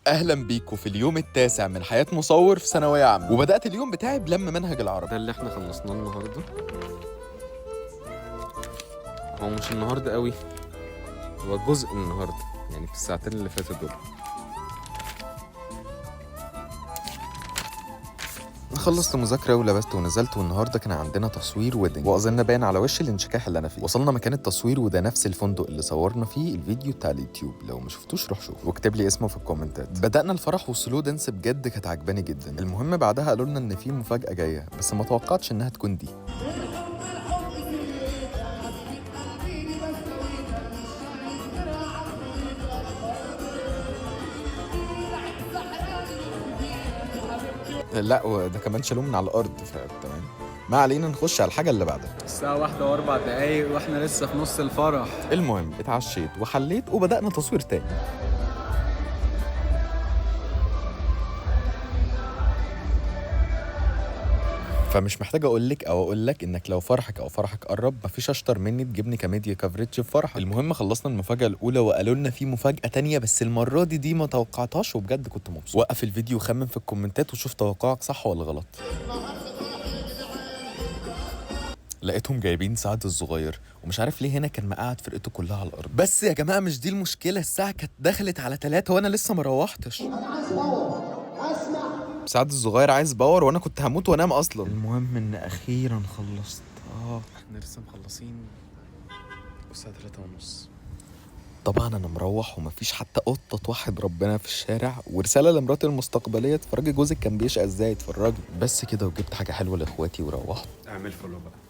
اهلا بيكم في اليوم التاسع من حياة مصور في ثانوية عامة، وبدأت اليوم بتاعي بلم منهج العربي. ده اللي احنا خلصناه النهارده. هو مش النهارده قوي، هو جزء من النهارده، يعني في الساعتين اللي فاتوا دول. خلصت مذاكرة ولبست ونزلت، والنهارده كان عندنا تصوير ويدنج، واظن باين على وش الانشكاح اللي انا فيه. وصلنا مكان التصوير، وده نفس الفندق اللي صورنا فيه الفيديو بتاع اليوتيوب. لو ما شفتوش روح شوف واكتب لي اسمه في الكومنتات. بدأنا الفرح والسلو دانس بجد كانت عجباني جدا. المهم بعدها قالوا لنا ان في مفاجأة جاية، بس ما توقعتش انها تكون دي. لا وده كمان شالوه من على الارض، فتمام. ما علينا، نخش على الحاجه اللي بعدها. الساعة 1:04 واحنا لسه في نص الفرح. المهم اتعشيت وحليت وبدأنا تصوير تاني. فمش محتاج اقول لك انك لو فرحك قرب مفيش اشطر مني تجيبني كميديا كافريج في فرحك. المهم خلصنا المفاجاه الاولى وقالوا لنا في مفاجاه تانية، بس المره دي ما توقعتهاش، وبجد كنت مبسوط. وقف الفيديو وخمن في الكومنتات وشوف توقعك صح ولا غلط. لقيتهم جايبين سعد الصغير، ومش عارف ليه هنا كان مقعد فرقته كلها على الارض. بس يا جماعه مش دي المشكله، الساعه كانت دخلت على 3 وانا لسه ما روحتش. سعد الصغير عايز باور وانا كنت هموت وانام اصلا. المهم ان اخيرا خلصت. احنا لسه مخلصين الساعة 3:30. طبعا انا مروح ومفيش حتى قطه توحد ربنا في الشارع، ورساله لمراتي المستقبليه اتفرجي جوزك كان بيشقى ازاي، اتفرجي. بس كده، وجبت حاجه حلوه لاخواتي وروحت. اعمل فولو بقى.